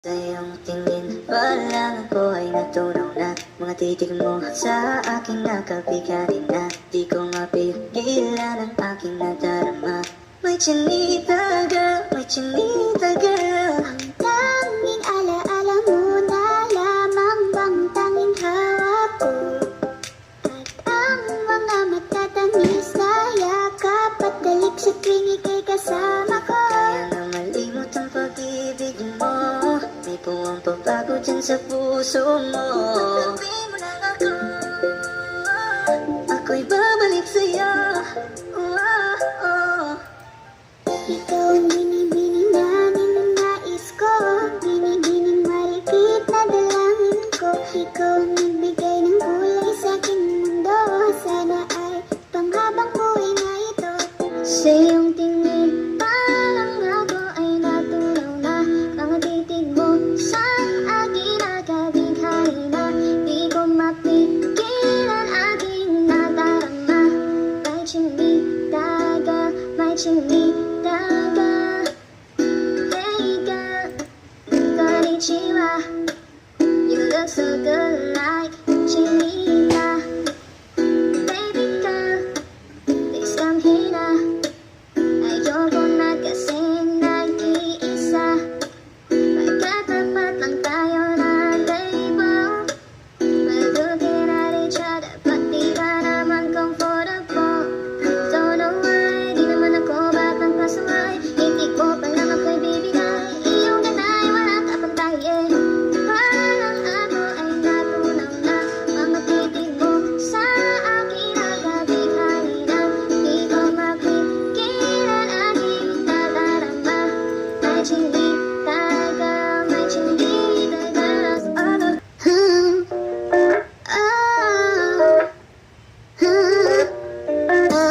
Sa iyong tingin pa lang ako ay natunaw na. Mga titig mo sa aking nakabigarin na. Di ko mapigilan ang aking nadarama. May chinita girl, may chinita girl. Ang tanging alaala mo na lamang bang tanging hawak ko. At ang mga matatamis na yakap at dalik sa tuwing ika'y kasama ko. Kaya nga malimot ang pag-ibig mo. May puwang pagbago dyan sa puso mo. Sabihin mo lang ako, ako'y babalik sa'yo. Ikaw ang binibining na ninanais ko. Binibining marikit na dalangin ko. Ikaw ang nagbigay ng kulay sa aking mundo. Sana ay panghabang buhay na ito. Sa iyong tingin parang ako ay natunaw na. Mga titig mo sa aking nakabighari na. Di ko mapigilan aking nadarama. May chinita ka, may chinita ka. Hey girl, konnichiwa. You look so good like chinita. Baby girl, please come here na. Ayoko na kasi nag-iisa. Magkatapat lang tayo na label. We're looking at each other, but di ba naman comfortable? Don't know why, di naman ako batang pasaway. Hindi ko pa lang ako'y bibigay. Iyong ganda ay wala kapantay, eh. Parang ako ay natunaw na. Mga titig mo sa aking nakabighari na. Di ko mapigilan aking nadarama. May chinita ka, may chinita ka.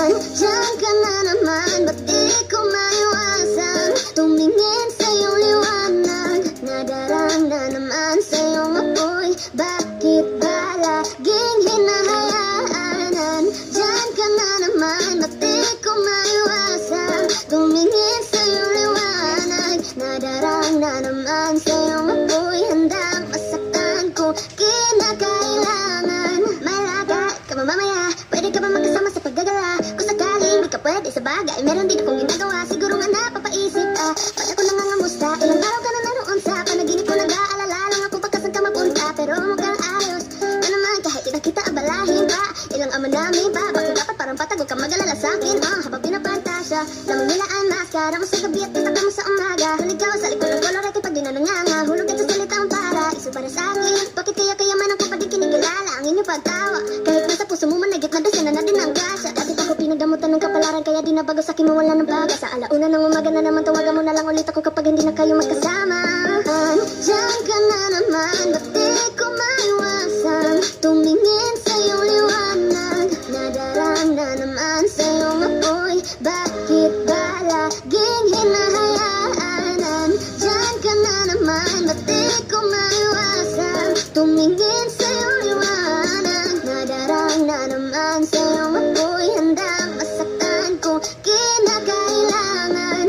Andiyan ka na naman, ba't di ko maiwasan? Tumingin sa iyong liwanag, nadarang na naman sa iyong apoy. Bakit ba laging hinahayaan? Andiyan ka na naman, ba't di ko maiwasan? Tumingin sa iyong liwanag, nadarang na naman sa iyong apoy. Handang masaktan ko, kinakailangan. Malaga ka ba mamaya? Pwede ka ba magkasama sa paggagala? Kung sakaling di ka pwede sa bagay, meron din akong ginagawa. Siguro nga napapaisip ka, pag ako nangangamusta. Ilang araw ka na naroon sa panaginip ko. Nag-aalala lang ako pagkasan ka mapunta. Pero mukhang ayos na naman kahit di na kita abalahin pa. Ilang ama namin pa, bakit dapat parang patag? Huwag kang mag-alala sa'kin, habang pinapantasya. Lamang nilaan, maskara mo sa gabi at kita mo sa umaga. Haligaw sa likod ng kolorete pag di na nanganga. Hulog at sa salitang para, iso para sa'kin. Bakit kaya kayaman ang kapatid kinikilala ang inyong pagtawa? Kahit nasa puso mo managit na doon na din ang gasa. Dati pa ko pinagdamutan ng kapalaran, kaya di na bago sa'kin mawala ng pag-asa. Alauna ng umaga na naman, tawagan mo na lang ulit ako kapag hindi na kayo magkasama. Andiyan ka na naman, ba't di ko maiwasan? Tumingin sa iyong liwanag, nadarang na naman sa iyong apoy. Bakit ba laging hinahayaan? Andiyan ka na naman, ba't di ko maiwasan? Tumingin sa iyong liwanag, nadarang na naman sa iyong apoy. Handang masaktan ko, kinakailangan.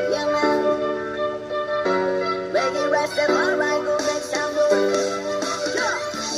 Young man, reggae Rastafari, go back sound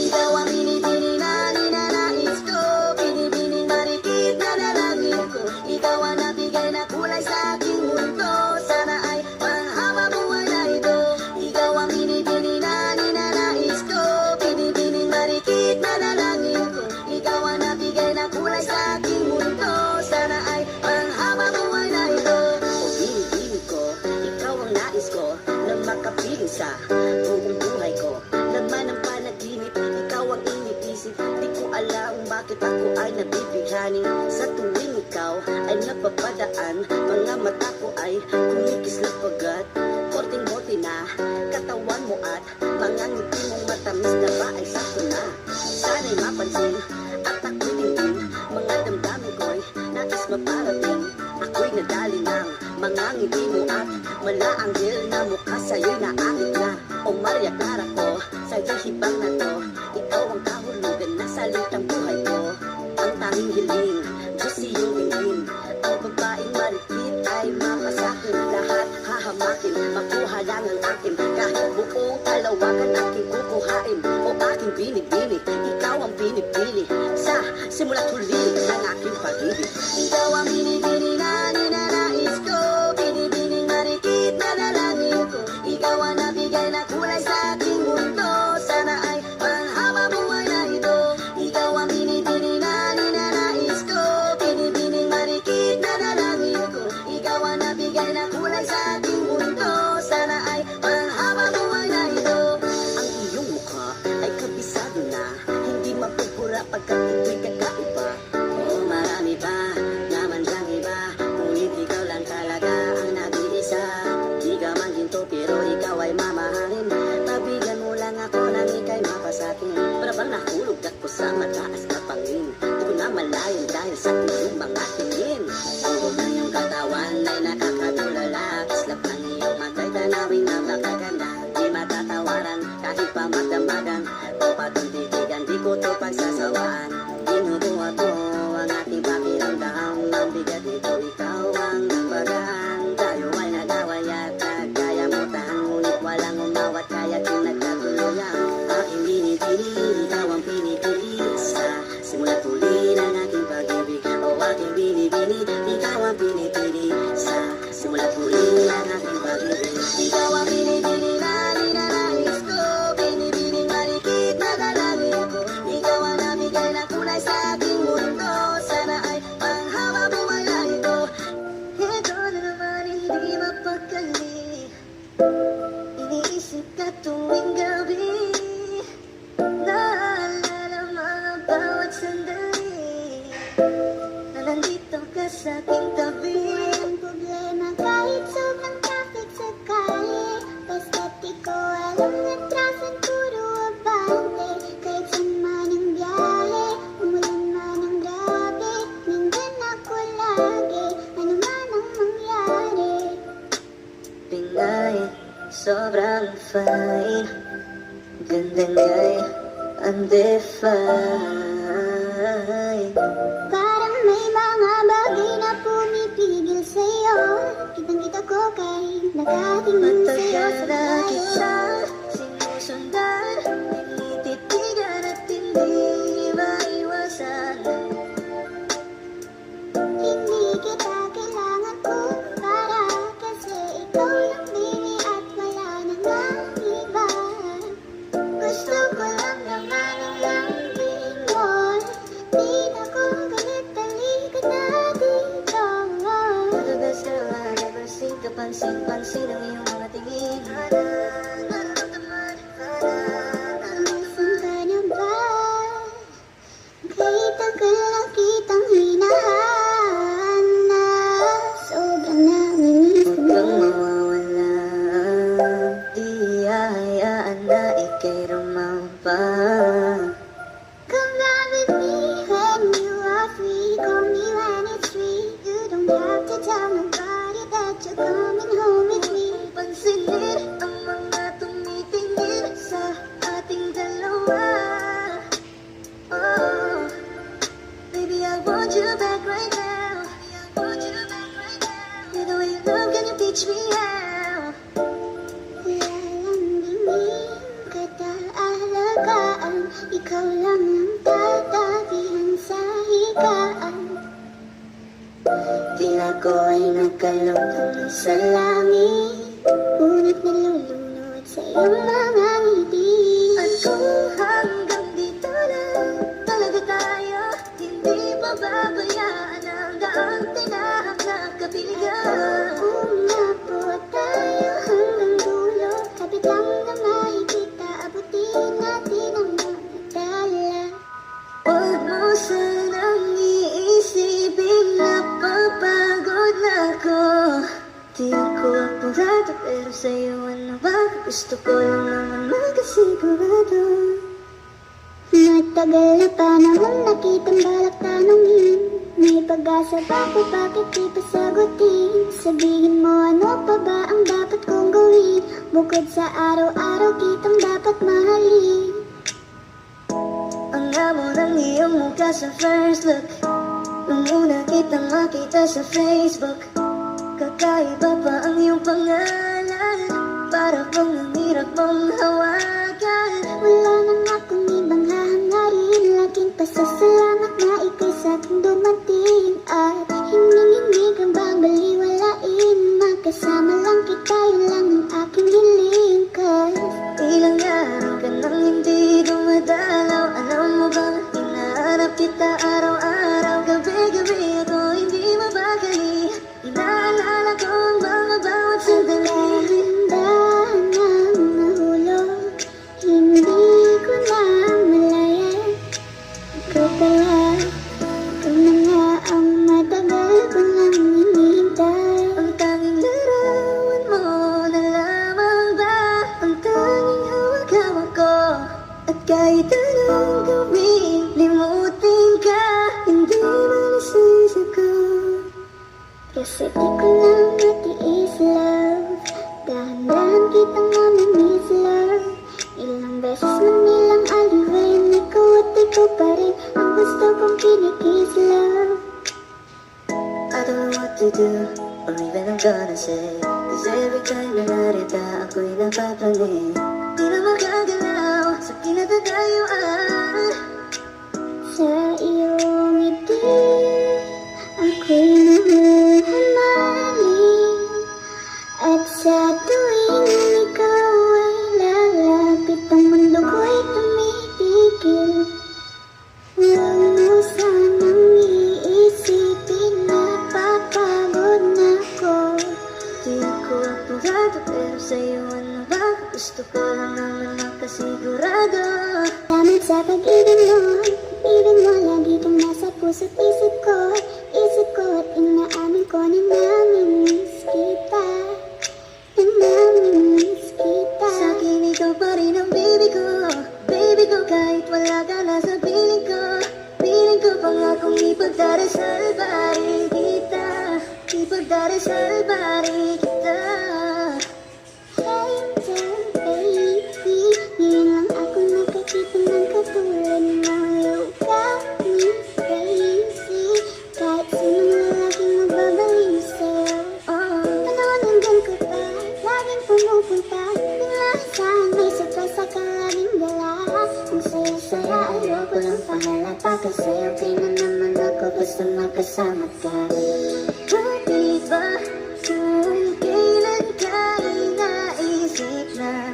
ikaw ang binibini na ninanais ko. Binibining marikit na dalangin ko. Ikaw ang nabigay na kulay sa aking mundo. Sana ay panghaba buhay na ito. Ikaw ang binibini na ninanais ko. Binibining marikit na dalangin ko. Ikaw ang nabigay na kulay sa aking mundo. Sana ay panghaba buhay na ito. O binibini ko, ikaw ang nais ko na makapiling sa buong buhay ko. Laman ng panaginip, ikaw ang iniisip. Di ko alam bakit ako ay nabibighani. Sa tuwing ikaw ay napapadaan, mga mata ko ay kumikis na pagat. Korting-korte na katawan mo at mga ngiti mong matamis na ba ay sakto na. Sana'y mapansin at ako'y tingin, mga damdamin ko'y nais maparating. Ako'y nadali ng mga ngiti mo at malaanghel na mukha sa'yo'y naakit na. O Maria Clara ko, sa'yo hibang na to. Ikaw ang kahulugan na salitang buhay ko. Ang tanging hiling lang ang akin. Kahit buong kalawakan aking kukuhain o aking binibini, ikaw ang pinipili sa simula't huli ng aking pag-ibig. Ikaw ang binibini na ninanais ko, binibining marikit na dalangin ko. Ikaw ang nabigay na kulay sa aking mundo, sana ay panghaba buhay na ito. Ikaw ang binibini na ninanais ko, binibining marikit na dalangin ko. Ikaw ang nabigay na kulay sa aking mundo, sana ay panghaba buhay na ito. Ang iyong mukha ay kabisado na, hindi mapupura pagkat ito'y kakaiba. Oh, marami pa naman dyang iba, ngunit ikaw lang talaga ang nag-iisa. Di ka man ginto pero ikaw ay mamahalin, pagbigyan mo lang ako nang ika'y mapasakin. Para bang nahulog ako sa mataas na pangin, di ko na malayan dahil sa iyong mga tingin. Huwag na iyong katawan ay nakakatulala, kislap ng iyong matay tanawin na makaganda. Di matatawaran kahit pa magdamagan, o patutitigan di ko to pagsasawaan. Dinubuha ko ang ating pakiramdam, ang bigat nito ikaw ang nagpagaan. Tayo ay nag-away at nagkaya mo tahan, ngunit walang umawat kaya pinagkatuluyan. Aking binibini, ikaw ang pinipili sa simula't huli ng aking pag-ibig. O aking binibini, ikaw ang pinipili sa simula't huli ng aking pag-ibig. Ikaw ang binibini na ninanais ko, binibining marikit na dalangin ko. Ikaw ang nabigay na kulay sa aking mundo, sana ay panghaba buhay na ito. Ito na naman hindi mapakali, iniisip ka tuwing gabi, naalala mga bawat sandali na nandito ka sa aking tabi. Walang problema kahit sobrang traffic sa kali, basta't ikaw alam na traffic puro abante. Kahit saan man ang biyahe, umulan man ang grabe, nandyan ako lagi, ano man ang mangyari. Pingay, sobrang fine, gandang gay, undefined. Parang may mga bagay na pumipigil sa'yo, kitang-kita ko kahit nakatingin sa'yo Matagal sa na bayo. kita sinusundan, tinititigan at hindi maiwasan. Hindi kita kailangan kumpara, kasi ikaw lang baby at wala nang iba. Gusto ko lang naman ang lambing mo, di na ko galit, halika na dito. You're the best girl I've ever seen, kapansin-pansin ang iyong mga tingin. Nararamdaman, Nasaan ka na ba? Kahit tagal na kitang hinahanap, sobrang namimiss huwag mo. kang mawawala, di hahayaan na ika'y rumampa. Come ride with me when you are free. Call me when it's free. You don't have to tell nobody that you're coming home with me. Pansinin ang mga tumitingin sa ating dalawa. Oh, baby, I want you back right now. With the way you love, can you teach me how? Lalambingin kita alagaan, ikaw lang ang tatabihan sa higaan. Tila ko ay nakalungkot sa langit, Ngunit nalulunod sa iyong mga ngiti. at kung hanggang dito lang talaga tayo, hindi pababayaan ang daang tinahak na kapiligan. Umabot tayo hanggang dulo, kapit lang na makikita, abutin natin ang mga dala. Huwag mo sanang iisipin na papagod na ako. Di ako apurado pero sa'yo ano ba? Gusto ko lang naman magkasigurado. Matagal na panahon nakitang balak tanongin, may pag-asa ba ko bakit di pa sagutin? Sabihin mo ano pa ba ang dapat kong gawin, bukod sa araw-araw kitang dapat mahalin. Ang amo ng iyong mukha sa first look, nung una kitang makita sa Facebook. Kakaiba pa ang iyong pangalan, para bang ang hirap mong hawakan. Wala nang akong ibang hahangarin, laging pasasalamat na ika'y sa akin dumating. At hindi kang bang baliwalain, magkasama lang kita, yun lang ang aking hiling. Cause Ilang araw ka nang hindi dumadalaw. Alam mo bang hinahanap kita araw-araw, gabi-gabi ako hindi mabagay. Inaalala ko ang mga bawat sandali. dahan ang nahulog, hindi ko na malaya. Ikaw kaya, ikaw na nga ang matagal ko nang hinihintay. Ang tanging larawan mo na lamang ba ang tanging hawak-hawak ko. At kahit anong gawin, limutin ka, hindi malasisip ko. Kasi di ko lang matiis, love. Dahan-dahan kitang namimiss, love. Ilang beses man nilang aliwin, ikaw at ikaw pa rin ang gusto kong kinikiss, love. I don't know what to do, or even I'm gonna say. Cause every time na narita, ako'y napapalit. Di na makagalaw sa kinatatayuan. Sa iyong ngiti, ako'y nahuhumaling. At sa tuwing ikaw ay lalapit, ang mundo ko'y tumitigil. Huwag mo sanang iisipin na papagod na ako. Di ako apurado, pero sa'yo ano ba? Gusto ko lang naman makasigurado. Salamat sa pag-ibig mo lagi kang nasa puso't isip ko at inaamin ko na namimiss kita, Sa'kin ikaw pa rin ang baby ko, kahit wala ka na sa piling ko pangakong ipagdarasal pa rin kita, ipagdarasal pa rin kita. Hey there, baby, ngayon lang ako nakakita ng katulad mo. You got me crazy, kahit sinong lalaking magbabaliw sa'yo. Panahon hanggang ka pa, laging pumupunta, bigla saan may surprise ka laging dala. Ang saya-saya, ayoko lang pahalata, kasi okay na naman ako basta magkasama ka. Bakit ba kung kailan ka inaisip na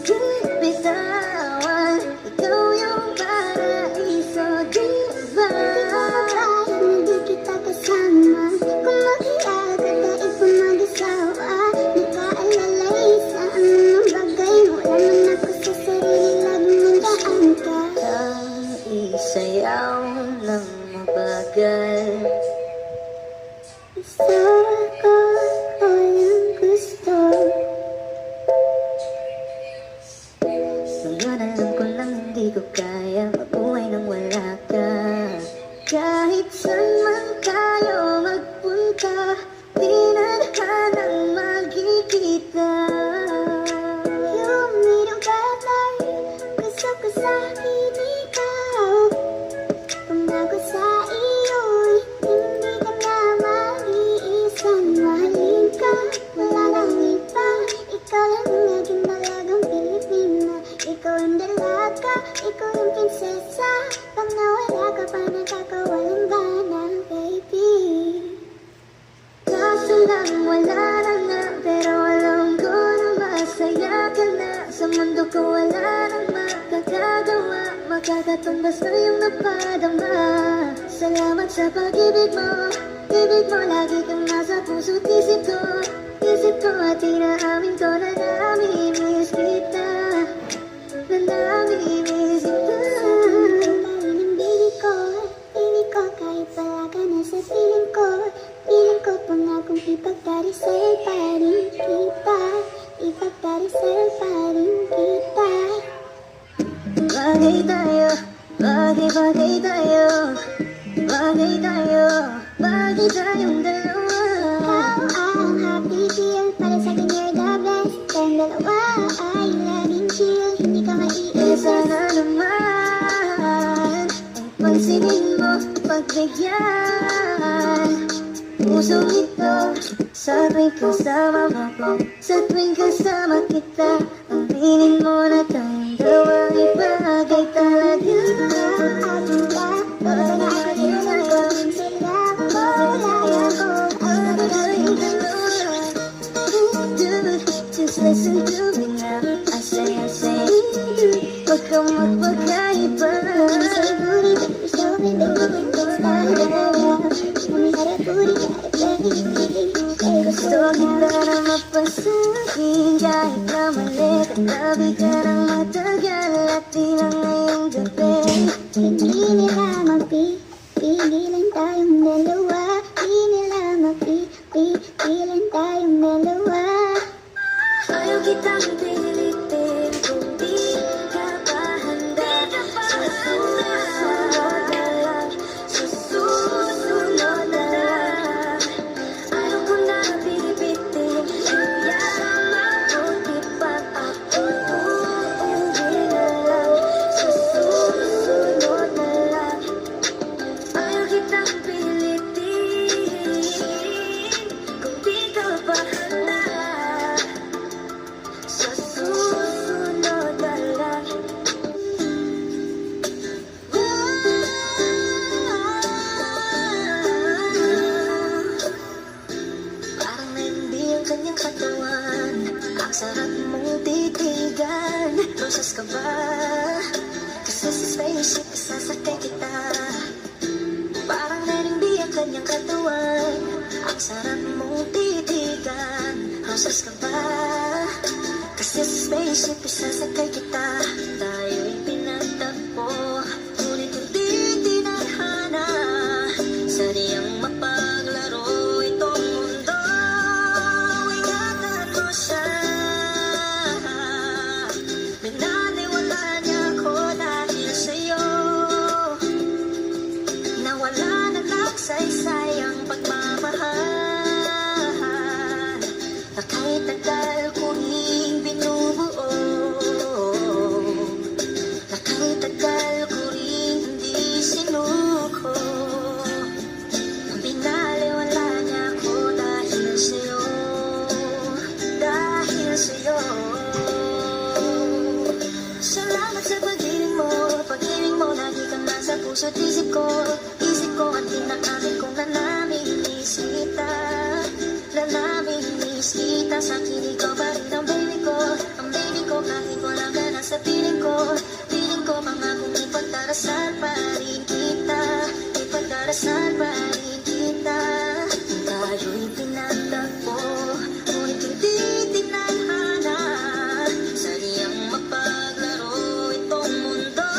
di bitawan? Ikaw yung paraiso, di ba? Kahit na di kita kasama, kung mag-iag at daig pa mag-asawa, nakaalalay sa anong bagay, wala man ako sa sarili, laging nandaan ka. Ang isayaw ng mabagal. Gusto ko, walang gusto. Ngayon alam ko lang hindi ko kaya mabuhay nang wala ka. Kahit saan man tayo magpunta, di na hanang magkikita. Yung mayroong bagay, gusto ko sa'kin ikaw. Pangako sa iyo'y hindi ka na mag-iisang mahalin ka. Wala nang iba, ikaw lang ang naging dalagang Pilipina. Ikaw ang dalaga, ikaw yung prinsesa. Pag nawala ka pa, nakakawalang gana, baby. Kaso lang wala na nga, pero alam ko na masaya ka na. Sa mundo ko wala nang makakagawa, makakatumbas na yung napadama. Salamat sa pag-ibig mo lagi kang nasa puso't isip ko at inaamin ko na namimiss kita, na namimiss kita. Tawin ang baby ko, kahit wala ka na sa piling ko pangakong ipagdarasal pa rin kita, ipagdarasal pa rin kita. Bagay tayo, bagay tayo, bagay tayo, bagay tayong dalawa. Ikaw ang happy deal, para sa akin you're the best. Tayong dalawa ay laging chill, hindi ka maiiwas. Sana naman ang pansinin mo, pagbigyan. pusong ito. Sa tuwing kasama mo ko, sa tuwing kasama kita, ang piling mo na tayong dalawang ibagay talaga. Just listen to me now. I say, wag kang magpagkaiba. Gusto kita na mapasahin kahit na mali. Katabi ka ng matagal at di na ngayong gabi. Hindi nila mapipigilan tayong dalawa. Hindi nila mapipigilan tayong dalawa. Ayaw kitang pilitin kung di ka pa handa. Sa susunod na lang. Ayaw ko na pipitin, iyaran mabuti pa ako. Uuwi na lang, sa susunod na lang. Ayaw kitang pilitin kung di ka pa handa. Sa susunod na lang. Parang hindi ang kanyang katawan. Ang sarap mong titigan. Rosas ka ba? Kasi sa spaceship isasakay kita. Parang hindi ang kanyang katawan. Ang sarap mong titigan. Rosas ka ba? Kasi sa spaceship isasakay kita. Tayo'y pinagtagpo, ngunit hindi tinadhana. Sadyang mapaglaro itong mundo. Ingatan mo siya. Pinaniwala niya ako dahil sa'yo. Nawala na nagsaysay ang pagmamahal. Na kahit tagal ko ring binubuo. Na kahit tagal ko ring hindi sinuko. Ang binaliwala niya ako dahil sa'yo. Dahil sa'yo. Salamat sa pag-ibig mo, lagi kang nasa puso't isip ko. Isip ko at tinakamin kong nanamimiss kita. Nanamimiss kita, sa kilig ko pa rin ang baby ko. Ang baby ko kahit wala ka na sa piling ko. Piling ko mangakong ipagdarasal pa rin kita. Ipagdarasal pa rin kita. Tayo'y pinagtagpo, ngunit hindi tinadhana. Sadyang mapaglaro itong mundo.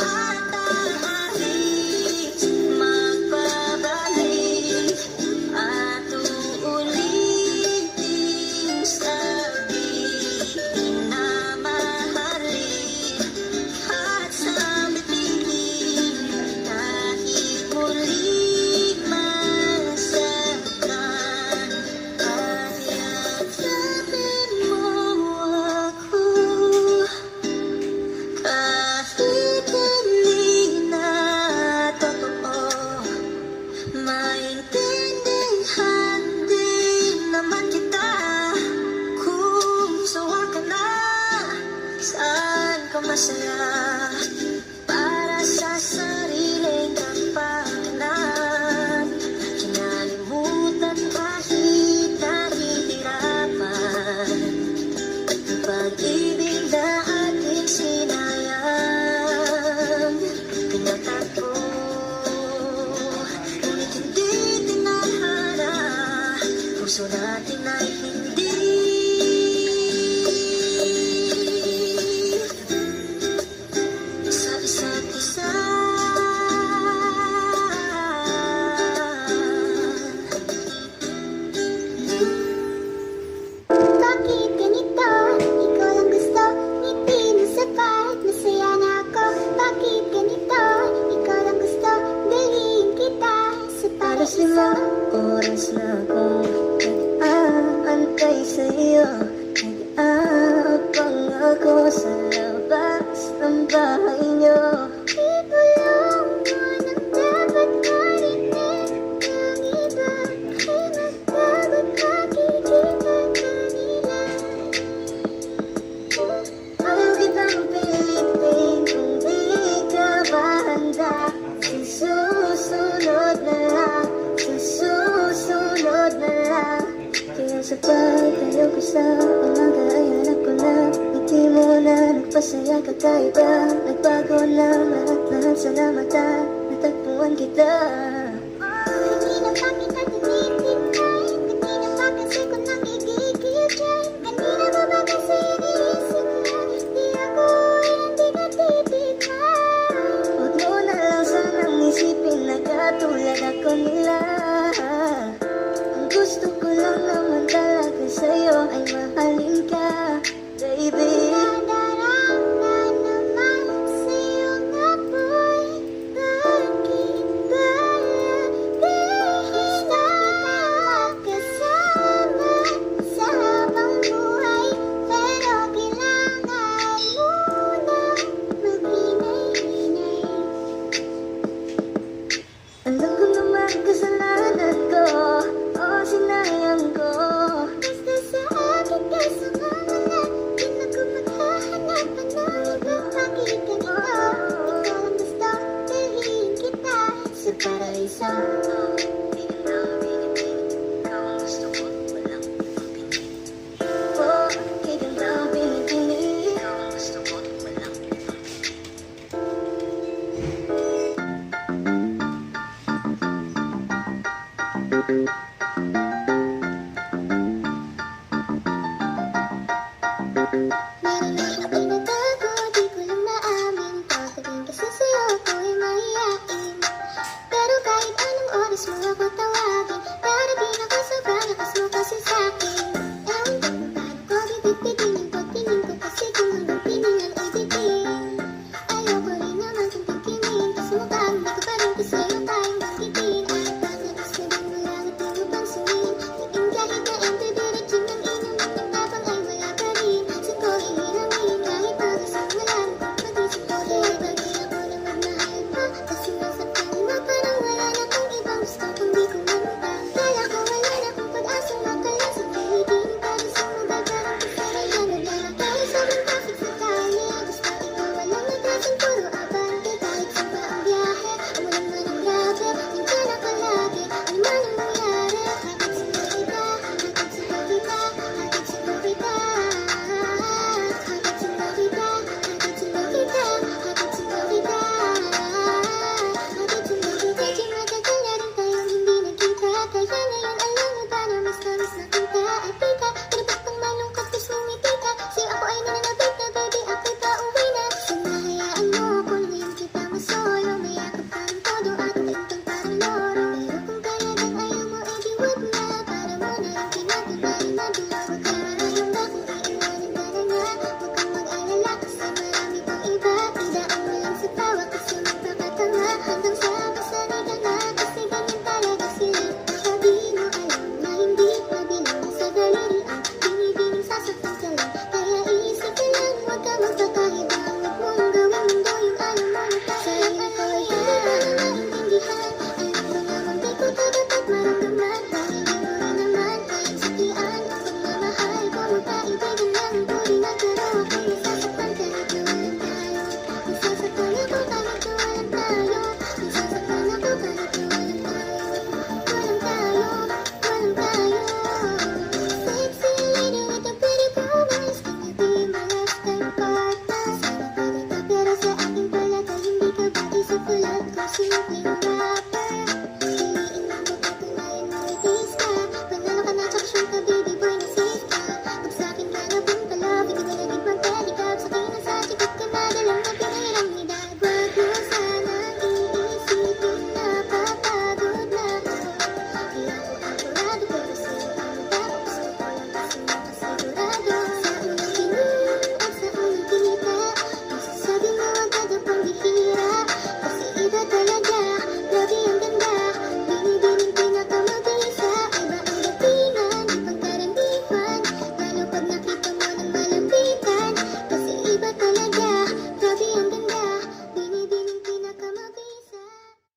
At alis, magbabalik. At uulitin sabihin na mahalin. At sa bibigin kahit muling masaktan. Hayagapin mo ako kahit hindi na totoo. Maintindihan din naman kita kung sawa ka na. Saan ka masaya para sa sariling kapakanan? Kinalimutan kahit nahihirapan. Ang pag-ibig na ating sinayang, pinagtagpo, ngunit hindi tinadhana. Puso natin ay hindi sa isa't isa. Bakit ganito? Ikaw lang gusto, ngiti na sapat, masaya na ako. Bakit ganito? Ikaw lang gusto, dalhin kita sa Para paraiso. limang oras na akong nag-aantay sa'yo. Nag-aabang ako sa labas ng bahay niyo. Ibulong mo nang dapat marinig ang sa umaga ay hanap ko na ngiti mo na nagpasaya kakaiba. Nagbago na lahat salamat at natagpuan kita. Kanina pa kita tinitignan, kanina pa kasi ko nakikigil dyan. Kanina mo ba kasi iniisip na di ako hindi ka titignan. Huwag mo na lang sanang isipin na katulad ako nila. Ang gusto ko lang naman talaga sa'yo ay mahalin ka, baby. Nadarama naman sa'yong apoy. Bakit ba di na makasama sa habang buhay? Pero kailangan muna maghinay-hinay. Alam ko naman kasalanan ko, o sinayang ko. Basta sa akin ka sumama na, di na ko maghahanap pa ng iba. Bakit ganito? Ikaw ang gusto, dalhin kita sa paraiso. Oh, kiganda ang pinipili. Ikaw ang gusto ko, walang meron na ako'y natago, di ko lang naamin. Pagdating kasi sa'yo ako'y mahihain. Pero kahit anong oras mo ako tawa,